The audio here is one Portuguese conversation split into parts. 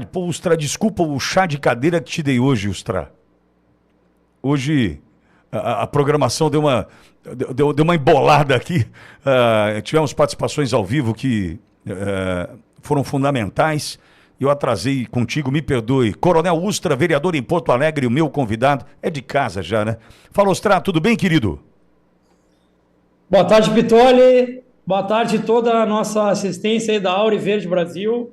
Pô, Ustra, desculpa o chá de cadeira que te dei hoje, Ustra. Hoje a programação deu uma embolada aqui. Tivemos participações ao vivo que foram fundamentais. Eu atrasei contigo, me perdoe. Coronel Ustra, vereador em Porto Alegre, o meu convidado. É de casa já, né? Fala, Ustra, tudo bem, querido? Boa tarde, Pitoli. Boa tarde toda a nossa assistência aí da Auri Verde Brasil.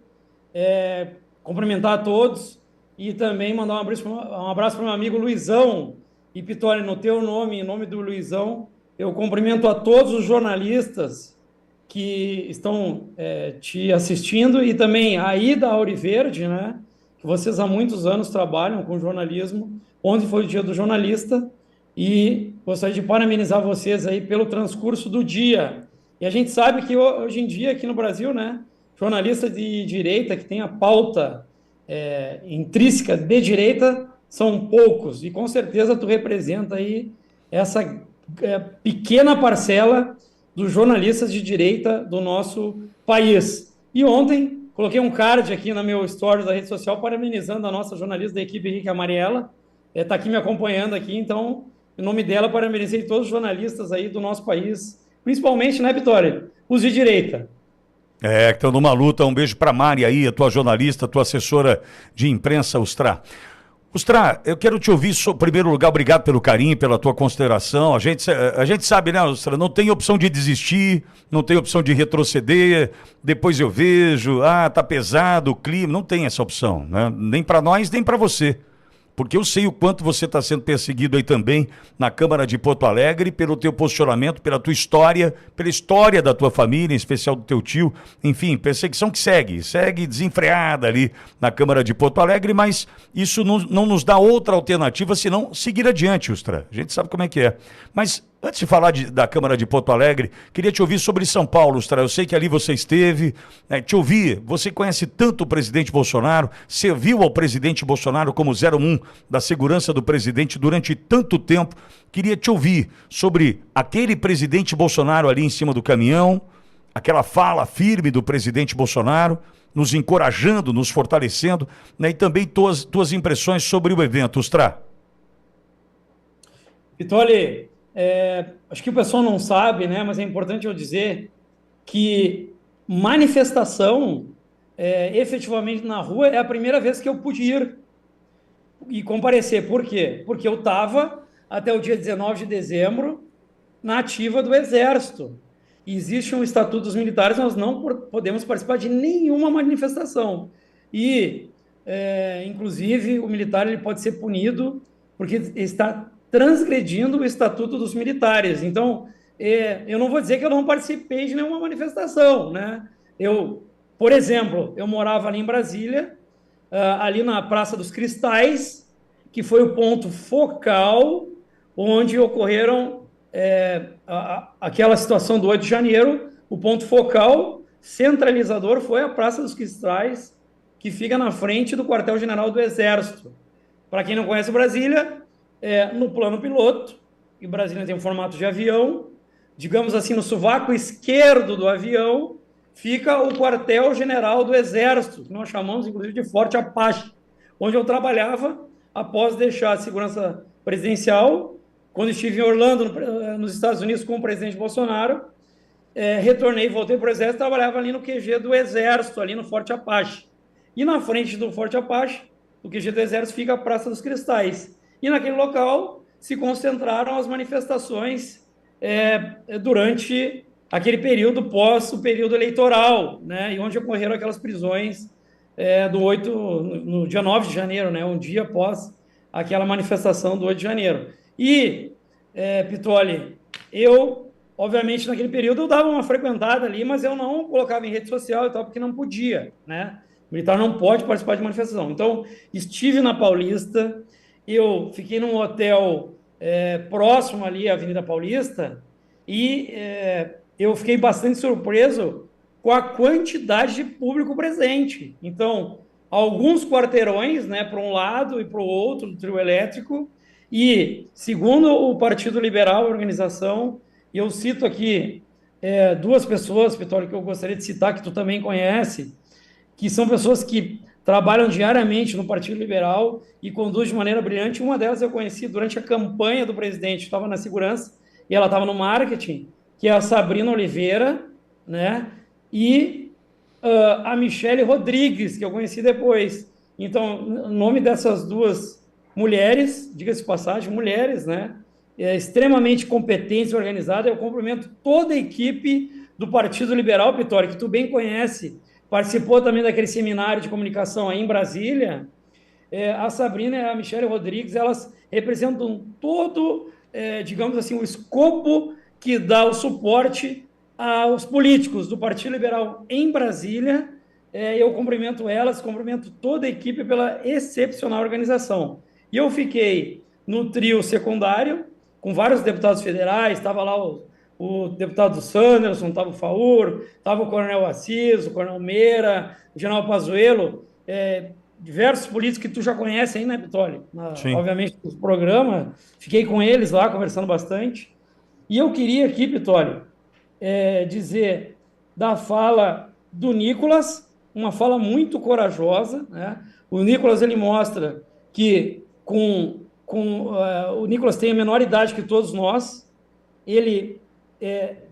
Cumprimentar a todos e também mandar um abraço para o meu amigo Luizão. E Pitoli, no teu nome, em nome do Luizão, eu cumprimento a todos os jornalistas que estão te assistindo e também aí da Auri Verde, né? Que vocês há muitos anos trabalham com jornalismo. Ontem foi o dia do jornalista e gostaria de parabenizar vocês aí pelo transcurso do dia. E a gente sabe que hoje em dia, aqui no Brasil, né, jornalistas de direita que tem a pauta intrínseca de direita são poucos. E com certeza tu representa aí essa pequena parcela dos jornalistas de direita do nosso país. E ontem coloquei um card aqui no meu story da rede social parabenizando a nossa jornalista da equipe, Henrique Amariela. Está aqui me acompanhando aqui, então em nome dela, parabenizei todos os jornalistas aí do nosso país, principalmente, né, Vitória? Os de direita. Que estão numa luta. Um beijo pra Mari aí, a tua jornalista, a tua assessora de imprensa, Ustra. Ustra, eu quero te ouvir, em primeiro lugar, obrigado pelo carinho, pela tua consideração. A gente sabe, né, Ustra, não tem opção de desistir, não tem opção de retroceder, depois eu vejo, tá pesado o clima, não tem essa opção, né? Nem para nós, nem para você. Porque eu sei o quanto você está sendo perseguido aí também na Câmara de Porto Alegre pelo teu posicionamento, pela tua história, pela história da tua família, em especial do teu tio. Enfim, perseguição que segue desenfreada ali na Câmara de Porto Alegre, mas isso não nos dá outra alternativa senão seguir adiante, Ustra. A gente sabe como é que é. Mas antes de falar da Câmara de Porto Alegre, queria te ouvir sobre São Paulo, Ustra. Eu sei que ali você esteve, te ouvir, você conhece tanto o presidente Bolsonaro, serviu ao presidente Bolsonaro como 01 da segurança do presidente durante tanto tempo. Queria te ouvir sobre aquele presidente Bolsonaro ali em cima do caminhão, aquela fala firme do presidente Bolsonaro, nos encorajando, nos fortalecendo, né? E também tuas impressões sobre o evento, Ustra. Vitória, acho que o pessoal não sabe, né, mas é importante eu dizer que manifestação efetivamente na rua é a primeira vez que eu pude ir e comparecer. Por quê? Porque eu estava até o dia 19 de dezembro na ativa do Exército. E existe um Estatuto dos Militares, nós não podemos participar de nenhuma manifestação. E, inclusive, o militar ele pode ser punido porque está transgredindo o Estatuto dos Militares. Então, eu não vou dizer que eu não participei de nenhuma manifestação, né? Por exemplo, eu morava ali em Brasília, ali na Praça dos Cristais, que foi o ponto focal onde ocorreram aquela situação do 8 de janeiro. O ponto focal centralizador foi a Praça dos Cristais, que fica na frente do quartel-general do Exército. Para quem não conhece Brasília, no plano piloto, e Brasília tem um formato de avião, digamos assim, no sovaco esquerdo do avião, fica o quartel-general do Exército, que nós chamamos, inclusive, de Forte Apache, onde eu trabalhava após deixar a segurança presidencial, quando estive em Orlando, nos Estados Unidos, com o presidente Bolsonaro, retornei, voltei para o Exército, trabalhava ali no QG do Exército, ali no Forte Apache. E na frente do Forte Apache, do QG do Exército, fica a Praça dos Cristais. E naquele local se concentraram as manifestações durante aquele período pós o período eleitoral, né, e onde ocorreram aquelas prisões no dia 9 de janeiro, né, um dia após aquela manifestação do 8 de janeiro. E, Pitoli, obviamente, naquele período eu dava uma frequentada ali, mas eu não colocava em rede social e tal, porque não podia, né? O militar não pode participar de manifestação. Então, estive na Paulista, eu fiquei num hotel próximo ali à Avenida Paulista e eu fiquei bastante surpreso com a quantidade de público presente. Então, alguns quarteirões, né, para um lado e para o outro do trio elétrico, e, segundo o Partido Liberal, a organização, e eu cito aqui duas pessoas, Vitória, que eu gostaria de citar, que tu também conhece, que são pessoas que trabalham diariamente no Partido Liberal e conduzem de maneira brilhante. Uma delas eu conheci durante a campanha do presidente, estava na segurança e ela estava no marketing, que é a Sabrina Oliveira, né? E a Michele Rodrigues, que eu conheci depois. Então, o nome dessas duas mulheres, diga-se de passagem, mulheres, né? Extremamente competentes e organizadas. Eu cumprimento toda a equipe do Partido Liberal, Pitório, que tu bem conhece, participou também daquele seminário de comunicação aí em Brasília. A Sabrina e a Michele Rodrigues, elas representam todo, digamos assim, o escopo que dá o suporte aos políticos do Partido Liberal em Brasília. Eu cumprimento elas, cumprimento toda a equipe pela excepcional organização. E eu fiquei no trio secundário, com vários deputados federais, estava lá o deputado Sanderson, estava o Faur, estava o Coronel Assis, o Coronel Meira, o General Pazuello, diversos políticos que tu já conhece aí, né, Pitoli? Obviamente, no programa, fiquei com eles lá, conversando bastante. E eu queria aqui, Pitoli, dizer da fala do Nicolas, uma fala muito corajosa, né? O Nicolas, ele mostra que o Nicolas tem a menor idade que todos nós, ele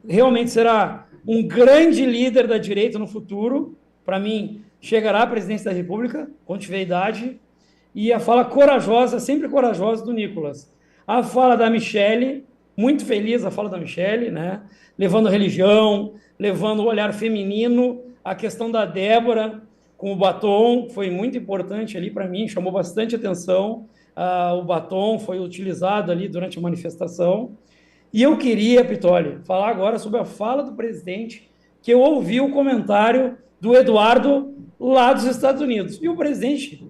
realmente será um grande líder da direita no futuro, para mim, chegará à presidência da República, quando tiver idade, e a fala corajosa, sempre corajosa, do Nicolas. A fala da Michele, muito feliz a fala da Michele, né? Levando a religião, levando o olhar feminino, a questão da Débora com o batom, foi muito importante ali para mim, chamou bastante atenção. O batom foi utilizado ali durante a manifestação. E eu queria, Pitoli, falar agora sobre a fala do presidente, que eu ouvi o comentário do Eduardo lá dos Estados Unidos. E o presidente,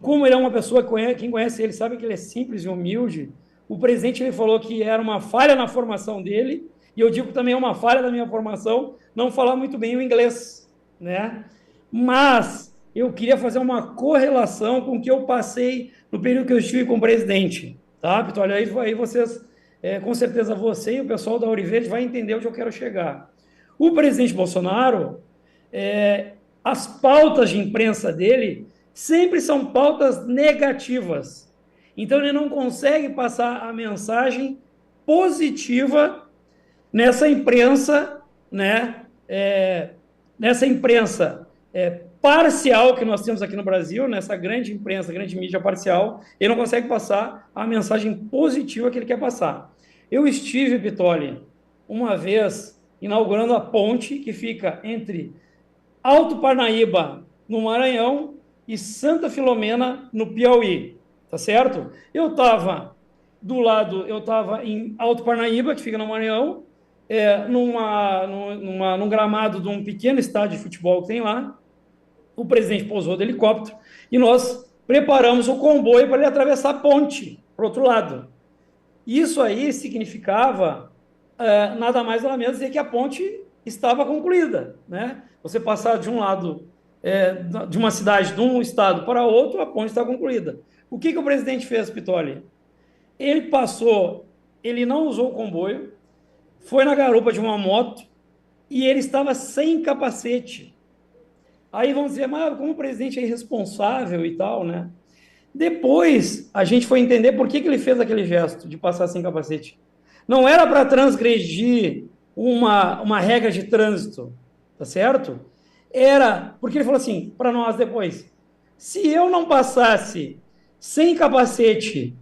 como ele é uma pessoa, quem conhece ele sabe que ele é simples e humilde, o presidente ele falou que era uma falha na formação dele, e eu digo que também é uma falha da minha formação não falar muito bem o inglês, né? Mas eu queria fazer uma correlação com o que eu passei no período que eu estive com o presidente, tá, Pitoli? Aí vocês, com certeza você e o pessoal da Ouriverde vai entender onde eu quero chegar. O presidente Bolsonaro, as pautas de imprensa dele sempre são pautas negativas. Então, ele não consegue passar a mensagem positiva nessa imprensa, né? Nessa imprensa parcial que nós temos aqui no Brasil, nessa grande imprensa, grande mídia parcial, ele não consegue passar a mensagem positiva que ele quer passar. Eu estive, Pitoli, uma vez inaugurando a ponte que fica entre Alto Parnaíba, no Maranhão, e Santa Filomena, no Piauí, tá certo? Eu estava em Alto Parnaíba, que fica no Maranhão, num gramado de um pequeno estádio de futebol que tem lá. O presidente pousou do helicóptero e nós preparamos o comboio para ele atravessar a ponte para o outro lado. Isso aí significava nada mais nada menos dizer que a ponte estava concluída, né? Você passar de um lado de uma cidade, de um estado para outro, a ponte está concluída. O que o presidente fez, Pitoli? Ele não usou o comboio, foi na garupa de uma moto e ele estava sem capacete. Aí vamos dizer, mas como o presidente é irresponsável e tal, né? Depois a gente foi entender por que ele fez aquele gesto de passar sem capacete. Não era para transgredir uma regra de trânsito, tá certo? Era porque ele falou assim para nós depois: se eu não passasse sem capacete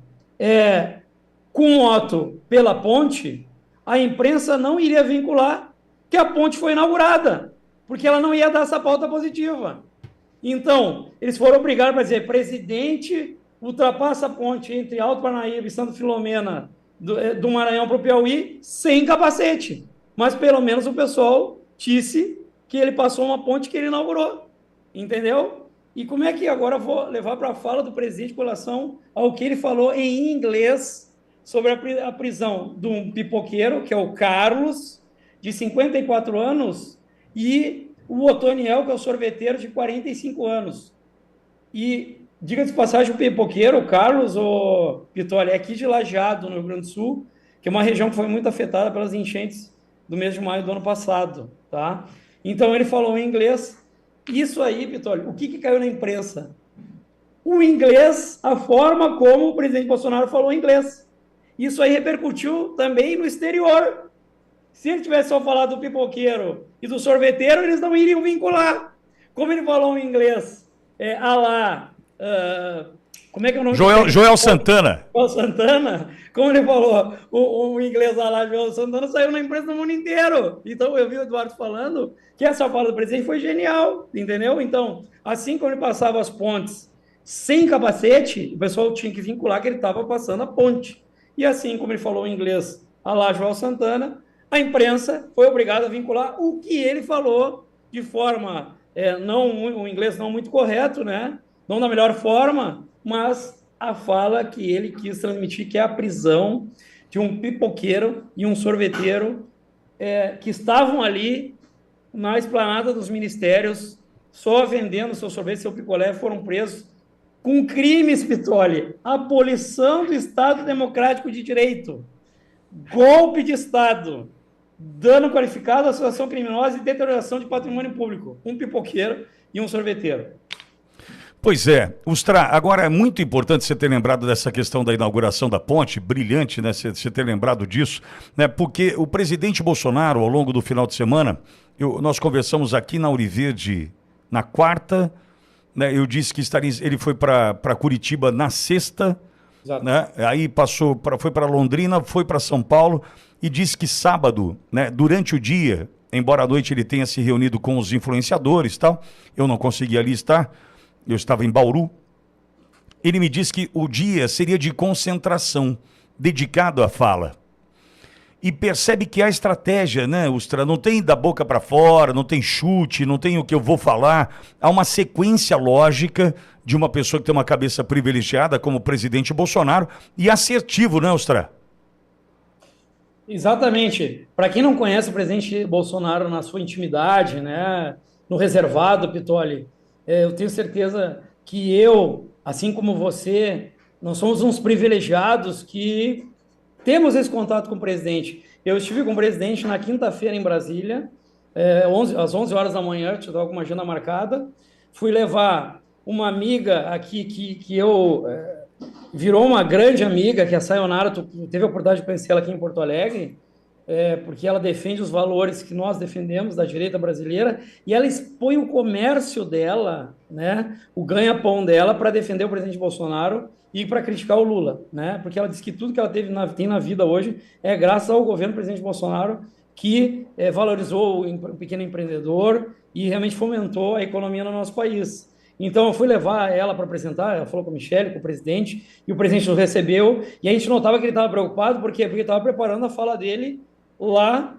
com moto pela ponte, a imprensa não iria vincular que a ponte foi inaugurada, porque ela não ia dar essa pauta positiva. Então, eles foram obrigados para dizer: presidente ultrapassa a ponte entre Alto Parnaíba e Santa Filomena do Maranhão para o Piauí sem capacete. Mas pelo menos o pessoal disse que ele passou uma ponte que ele inaugurou. Entendeu? E como é que agora eu vou levar para a fala do presidente com relação ao que ele falou em inglês sobre a prisão de um pipoqueiro, que é o Carlos, de 54 anos, e o Otoniel, que é o sorveteiro, de 45 anos. E, diga-se de passagem, o pipoqueiro, o Carlos, o Pitoli, é aqui de Lajeado, no Rio Grande do Sul, que é uma região que foi muito afetada pelas enchentes do mês de maio do ano passado, tá? Então, ele falou em inglês Isso aí, Pitoli, o que caiu na imprensa? O inglês, a forma como o presidente Bolsonaro falou inglês. Isso aí repercutiu também no exterior. Se ele tivesse só falado do pipoqueiro e do sorveteiro, eles não iriam vincular. Como ele falou em inglês, como é que é o nome Joel Santana. Joel Santana, como ele falou, o inglês lá, Joel Santana, saiu na imprensa do mundo inteiro. Então, eu vi o Eduardo falando que essa fala do presidente foi genial, entendeu? Então, assim como ele passava as pontes sem capacete, o pessoal tinha que vincular que ele estava passando a ponte. E assim como ele falou em inglês, a lá Joel Santana, a imprensa foi obrigada a vincular o que ele falou de forma, não, o inglês não muito correto, né? Não da melhor forma, mas a fala que ele quis transmitir, que é a prisão de um pipoqueiro e um sorveteiro que estavam ali na esplanada dos ministérios, só vendendo seu sorvete, seu picolé, foram presos com crimes, Pitoli, abolição do Estado Democrático de Direito, golpe de Estado, dano qualificado, associação criminosa e deterioração de patrimônio público. Um pipoqueiro e um sorveteiro. Pois é, Ustra, agora é muito importante você ter lembrado dessa questão da inauguração da ponte, brilhante, né, você ter lembrado disso, né, porque o presidente Bolsonaro, ao longo do final de semana, nós conversamos aqui na Auriverde na quarta, né, eu disse que ele foi para Curitiba na sexta, né, aí foi para Londrina, foi para São Paulo e disse que sábado, né, durante o dia, embora à noite ele tenha se reunido com os influenciadores e tal, eu não consegui ali estar, eu estava em Bauru, ele me disse que o dia seria de concentração, dedicado à fala. E percebe que há estratégia, né, Ustra? Não tem da boca para fora, não tem chute, não tem o que eu vou falar. Há uma sequência lógica de uma pessoa que tem uma cabeça privilegiada, como o presidente Bolsonaro, e assertivo, né, Ustra? Exatamente. Para quem não conhece o presidente Bolsonaro na sua intimidade, né, no reservado, Pitoli, eu tenho certeza que eu, assim como você, nós somos uns privilegiados que temos esse contato com o presidente. Eu estive com o presidente na quinta-feira em Brasília, às 11 horas da manhã, estava com uma agenda marcada. Fui levar uma amiga aqui que virou uma grande amiga, que é a Sayonara. Tu teve a oportunidade de conhecer ela aqui em Porto Alegre, porque ela defende os valores que nós defendemos da direita brasileira, e ela expõe o comércio dela, né, o ganha-pão dela, para defender o presidente Bolsonaro e para criticar o Lula, né, porque ela diz que tudo que ela tem na vida hoje é graças ao governo do presidente Bolsonaro, que valorizou o pequeno empreendedor e realmente fomentou a economia no nosso país. Então, eu fui levar ela para apresentar, ela falou com a Michelle, com o presidente, e o presidente nos recebeu, e a gente notava que ele estava preocupado, porque ele estava preparando a fala dele lá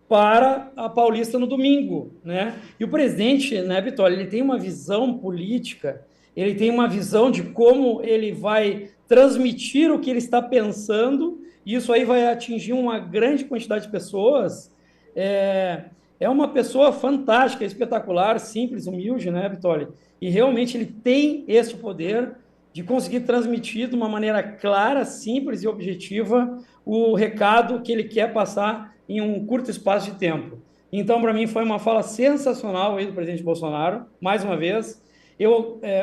para a Paulista no domingo, né? E o presidente, né, Vitória, ele tem uma visão política, ele tem uma visão de como ele vai transmitir o que ele está pensando, e isso aí vai atingir uma grande quantidade de pessoas. É uma pessoa fantástica, espetacular, simples, humilde, né, Vitória? E realmente ele tem esse poder de conseguir transmitir de uma maneira clara, simples e objetiva o recado que ele quer passar em um curto espaço de tempo. Então, para mim, foi uma fala sensacional aí do presidente Bolsonaro, mais uma vez.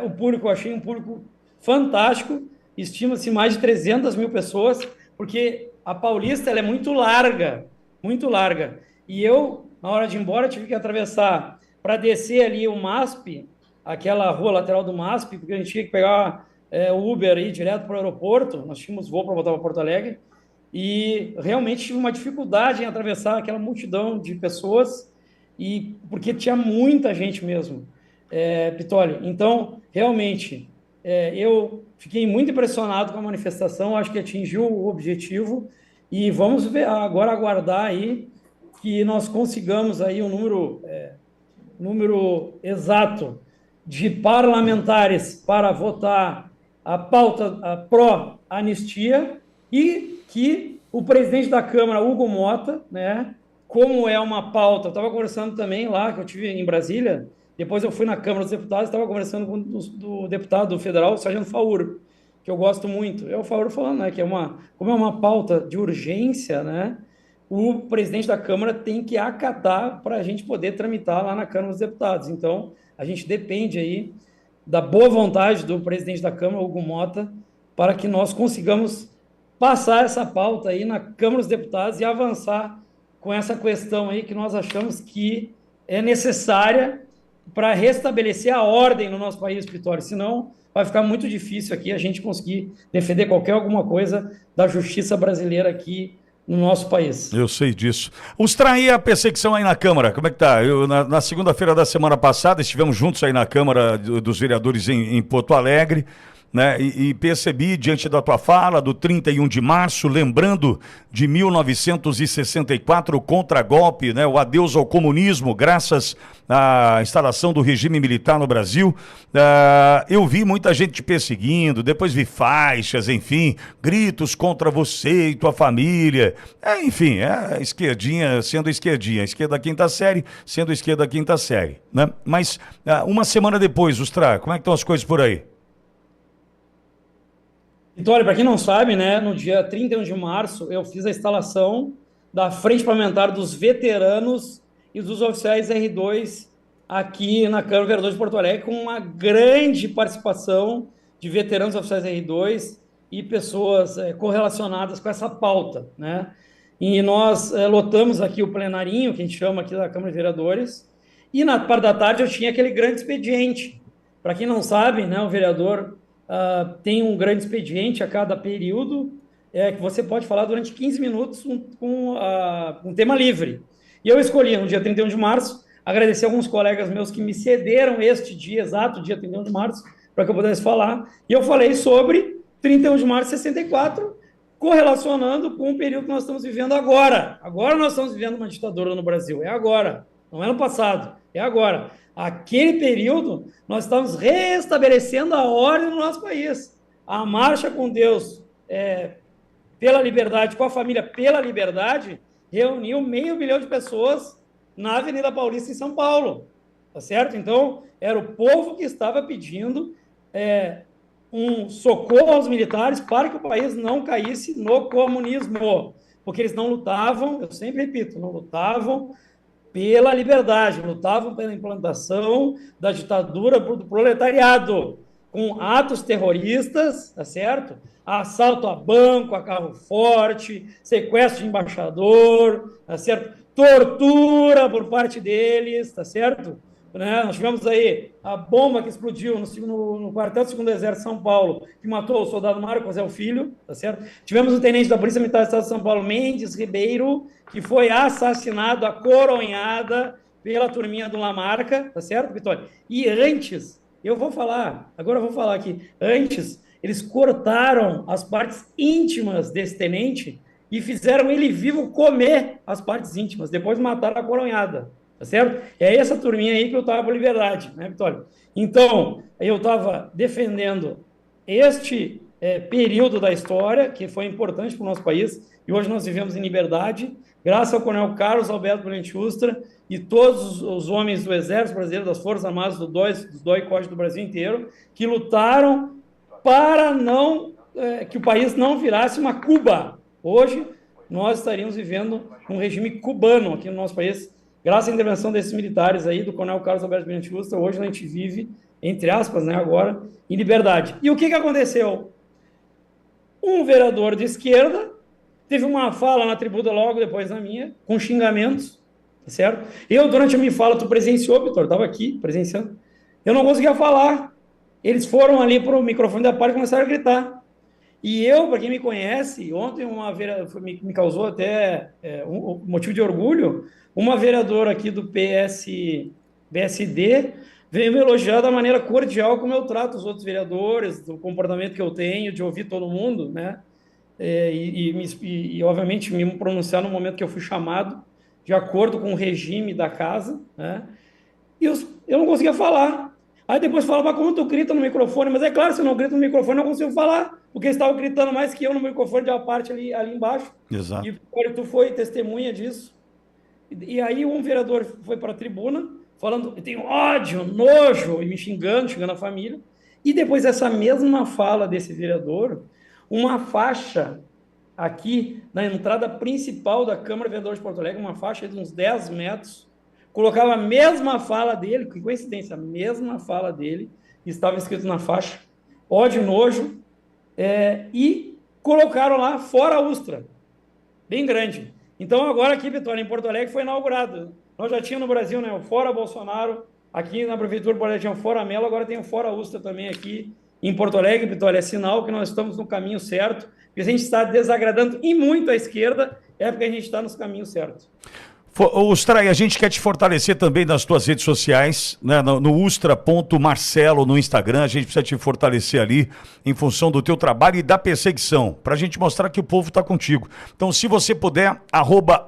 O público, eu achei um público fantástico, estima-se mais de 300 mil pessoas, porque a Paulista ela é muito larga, muito larga. E eu, na hora de ir embora, tive que atravessar para descer ali o MASP, aquela rua lateral do MASP, porque a gente tinha que pegar o Uber aí direto para o aeroporto. Nós tínhamos voo para voltar para Porto Alegre. E realmente tive uma dificuldade em atravessar aquela multidão de pessoas, porque tinha muita gente mesmo, Pitoli. Então, realmente, eu fiquei muito impressionado com a manifestação, acho que atingiu o objetivo, e vamos ver, agora aguardar aí que nós consigamos aí um número exato de parlamentares para votar a pauta pró-anistia, e que o presidente da Câmara, Hugo Mota, né, como é uma pauta, eu estava conversando também lá, que eu tive em Brasília, depois eu fui na Câmara dos Deputados, estava conversando com o deputado federal, o Sargento Faur, que eu gosto muito. É o Faur falando, né, como é uma pauta de urgência, né, o presidente da Câmara tem que acatar para a gente poder tramitar lá na Câmara dos Deputados. Então, a gente depende aí da boa vontade do presidente da Câmara, Hugo Mota, para que nós consigamos passar essa pauta aí na Câmara dos Deputados e avançar com essa questão aí que nós achamos que é necessária para restabelecer a ordem no nosso país, Vitória. Senão, vai ficar muito difícil aqui a gente conseguir defender alguma coisa da justiça brasileira aqui no nosso país. Eu sei disso. Os trair a perseguição aí na Câmara, como é que tá? Na segunda-feira da semana passada estivemos juntos aí na Câmara dos Vereadores em Porto Alegre, né? E percebi, diante da tua fala, do 31 de março, lembrando de 1964, o contragolpe, né? O adeus ao comunismo, graças à instalação do regime militar no Brasil. Eu vi muita gente te perseguindo, depois vi faixas, enfim, gritos contra você e tua família. Enfim, a esquerdinha sendo esquerdinha, a esquerda quinta série sendo esquerda quinta série, né? Mas uma semana depois, Ustra, como é que estão as coisas por aí? Vitória, para quem não sabe, né, no dia 31 de março, eu fiz a instalação da Frente Parlamentar dos Veteranos e dos Oficiais R2 aqui na Câmara de Vereadores de Porto Alegre, com uma grande participação de veteranos oficiais R2 e pessoas correlacionadas com essa pauta, né? E nós lotamos aqui o plenarinho, que a gente chama aqui da Câmara de Vereadores, e na parte da tarde eu tinha aquele grande expediente. Para quem não sabe, né, o vereador tem um grande expediente a cada período, que você pode falar durante 15 minutos com um tema livre. E eu escolhi, no dia 31 de março, agradecer alguns colegas meus que me cederam este dia, exato, dia 31 de março, para que eu pudesse falar. E eu falei sobre 31 de março de 64, correlacionando com o período que nós estamos vivendo agora. Agora nós estamos vivendo uma ditadura no Brasil, é agora, não é no passado, é agora. Aquele período, nós estamos restabelecendo a ordem no nosso país. A marcha com Deus pela liberdade, com a família pela liberdade, reuniu 500 mil de pessoas na Avenida Paulista, em São Paulo. Tá certo? Então, era o povo que estava pedindo um socorro aos militares para que o país não caísse no comunismo. Porque eles não lutavam, eu sempre repito, não lutavam pela liberdade, lutavam pela implantação da ditadura do proletariado, com atos terroristas, tá certo? Assalto a banco, a carro forte, sequestro de embaixador, tá certo? Tortura por parte deles, tá certo? Né? Nós tivemos aí a bomba que explodiu no quartel do 2º Exército de São Paulo, que matou o soldado Marcos, o filho, tá certo? Tivemos o tenente da Polícia Militar do Estado de São Paulo, Mendes Ribeiro, que foi assassinado a coronhada pela turminha do Lamarca, tá certo, Vitória? E antes, agora eu vou falar aqui, antes, eles cortaram as partes íntimas desse tenente e fizeram ele vivo comer as partes íntimas, depois mataram a coronhada. Tá certo? É essa turminha aí que eu estava por liberdade, né, Vitória? Então, eu estava defendendo este período da história, que foi importante para o nosso país, e hoje nós vivemos em liberdade, graças ao coronel Carlos Alberto Brilhante Ustra e todos os homens do Exército Brasileiro, das Forças Armadas, do DOI e COD do Brasil inteiro, que lutaram para que o país não virasse uma Cuba. Hoje, nós estaríamos vivendo um regime cubano aqui no nosso país, graças à intervenção desses militares aí, do coronel Carlos Alberto Brilhante Ustra. Hoje a gente vive, entre aspas, né, agora, em liberdade. E o que aconteceu? Um vereador de esquerda teve uma fala na tribuna logo depois da minha, com xingamentos, tá certo? Eu, durante a minha fala, tu presenciou, Vitor, estava aqui, presenciando. Eu não conseguia falar. Eles foram ali para o microfone da parte e começaram a gritar. E eu, para quem me conhece, ontem me causou até um motivo de orgulho, uma vereadora aqui do PSD veio me elogiar da maneira cordial como eu trato os outros vereadores, do comportamento que eu tenho, de ouvir todo mundo, né? E obviamente, me pronunciar no momento que eu fui chamado, de acordo com o regime da casa, né? E eu não conseguia falar. Aí depois falava, como tu grita no microfone? Mas é claro, se eu não grito no microfone, eu não consigo falar, porque eles estavam gritando mais que eu no microfone de uma parte ali embaixo. Exato. E tu foi testemunha disso. E aí um vereador foi para a tribuna, falando, eu tenho ódio, nojo, e me xingando a família. E depois dessa mesma fala desse vereador, uma faixa aqui na entrada principal da Câmara de Vereadores de Porto Alegre, uma faixa de uns 10 metros, colocava a mesma fala dele, que coincidência, a mesma fala dele, estava escrito na faixa, ódio, nojo, e colocaram lá fora Ustra, bem grande. Então agora aqui, Vitória, em Porto Alegre, foi inaugurado. Nós já tínhamos no Brasil, né, o Fora Bolsonaro, aqui na Prefeitura de Porto Alegre tinha o Fora Melo, agora tem o Fora Ustra também aqui em Porto Alegre, Vitória. É sinal que nós estamos no caminho certo, porque a gente está desagradando e muito a esquerda, é porque a gente está nos caminhos certos. Ustra, a gente quer te fortalecer também nas tuas redes sociais, né? No ustra.marcelo no Instagram, a gente precisa te fortalecer ali em função do teu trabalho e da perseguição, para a gente mostrar que o povo está contigo. Então, se você puder,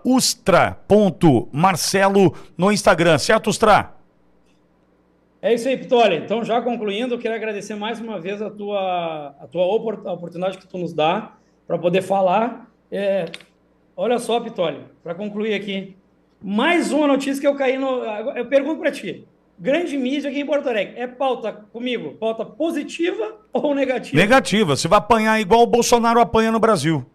@ustra.marcelo no Instagram, certo, Ustra? É isso aí, Pitoli. Então, já concluindo, eu quero agradecer mais uma vez a oportunidade que tu nos dá para poder falar. Olha só, Pitoli, para concluir aqui, mais uma notícia que eu caí no... Eu pergunto para ti, grande mídia aqui em Porto Alegre, é pauta comigo, pauta positiva ou negativa? Negativa, você vai apanhar igual o Bolsonaro apanha no Brasil.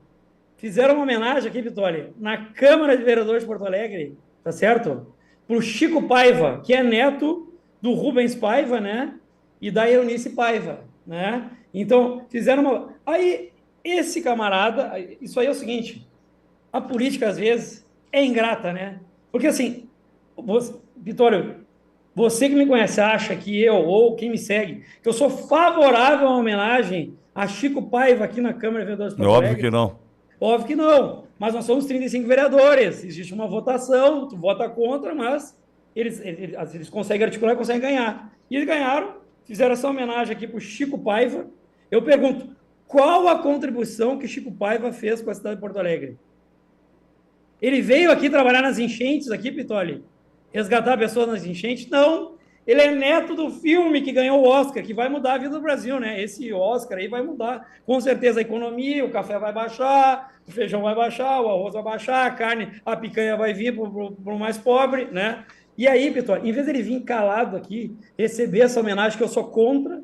Fizeram uma homenagem aqui, Pitoli, na Câmara de Vereadores de Porto Alegre, tá certo? Pro Chico Paiva, que é neto do Rubens Paiva, né? E da Eunice Paiva, né? Então, fizeram uma... Aí, esse camarada... Isso aí é o seguinte, a política, às vezes, é ingrata, né? Porque, assim, Vitório, você que me conhece acha que eu, ou quem me segue, que eu sou favorável à homenagem a Chico Paiva aqui na Câmara de Vereadores de Porto Alegre? Óbvio que não. Óbvio que não, mas nós somos 35 vereadores, existe uma votação, tu vota contra, mas eles conseguem articular e conseguem ganhar. E eles ganharam, fizeram essa homenagem aqui para o Chico Paiva. Eu pergunto, qual a contribuição que Chico Paiva fez com a cidade de Porto Alegre? Ele veio aqui trabalhar nas enchentes, aqui, Pitoli? Resgatar pessoas nas enchentes? Não. Ele é neto do filme que ganhou o Oscar, que vai mudar a vida do Brasil, né? Esse Oscar aí vai mudar. Com certeza a economia, o café vai baixar, o feijão vai baixar, o arroz vai baixar, a carne, a picanha vai vir para o mais pobre, né? E aí, Pitoli, em vez dele vir calado aqui, receber essa homenagem que eu sou contra,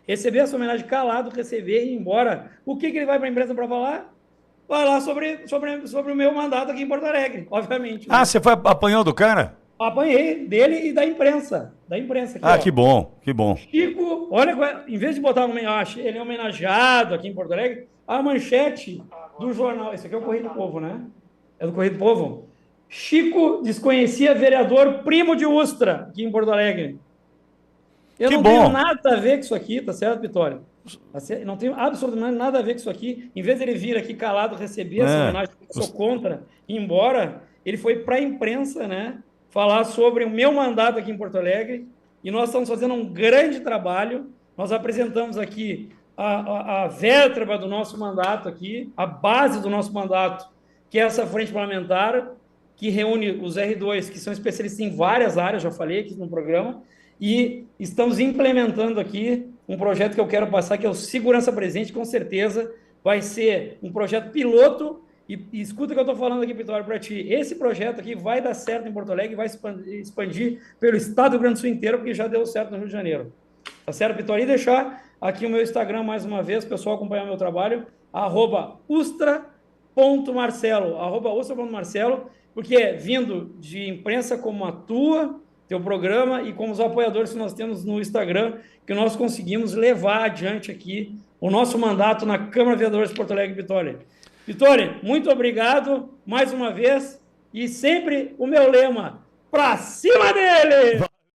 receber essa homenagem calado, receber e ir embora, o que ele vai para a imprensa para falar? Falar sobre o meu mandato aqui em Porto Alegre, obviamente. Ah, né? Você foi apanhão do cara? Apanhei dele e da imprensa. Da imprensa aqui, ó. Que bom, que bom. Chico, olha, em vez de botar ele é homenageado aqui em Porto Alegre, a manchete do jornal, esse aqui é o Correio do Povo, né? É do Correio do Povo. Chico desconhecia vereador primo de Ustra aqui em Porto Alegre. Eu não tenho nada a ver com isso aqui, tá certo, Vitória? Não tenho absolutamente nada a ver com isso aqui. Em vez de ele vir aqui calado, receber essa homenagem, que eu sou contra, ir embora, ele foi para a imprensa, né? Falar sobre o meu mandato aqui em Porto Alegre, e nós estamos fazendo um grande trabalho. Nós apresentamos aqui a vértebra do nosso mandato aqui, a base do nosso mandato, que é essa frente parlamentar, que reúne os R2, que são especialistas em várias áreas, já falei aqui no programa, e estamos implementando aqui um projeto que eu quero passar, que é o Segurança Presente, com certeza vai ser um projeto piloto. E escuta o que eu estou falando aqui, Vitória, para ti. Esse projeto aqui vai dar certo em Porto Alegre, vai expandir pelo estado do Rio Grande do Sul inteiro, porque já deu certo no Rio de Janeiro. Tá certo, Vitória? E deixar aqui o meu Instagram mais uma vez, o pessoal acompanhar o meu trabalho, @ustra.marcelo, @ustra.marcelo, porque é vindo de imprensa como a tua, teu programa, e como os apoiadores que nós temos no Instagram, que nós conseguimos levar adiante aqui o nosso mandato na Câmara de Vereadores de Porto Alegre, Vitória. Vitória, muito obrigado mais uma vez, e sempre o meu lema, pra cima dele!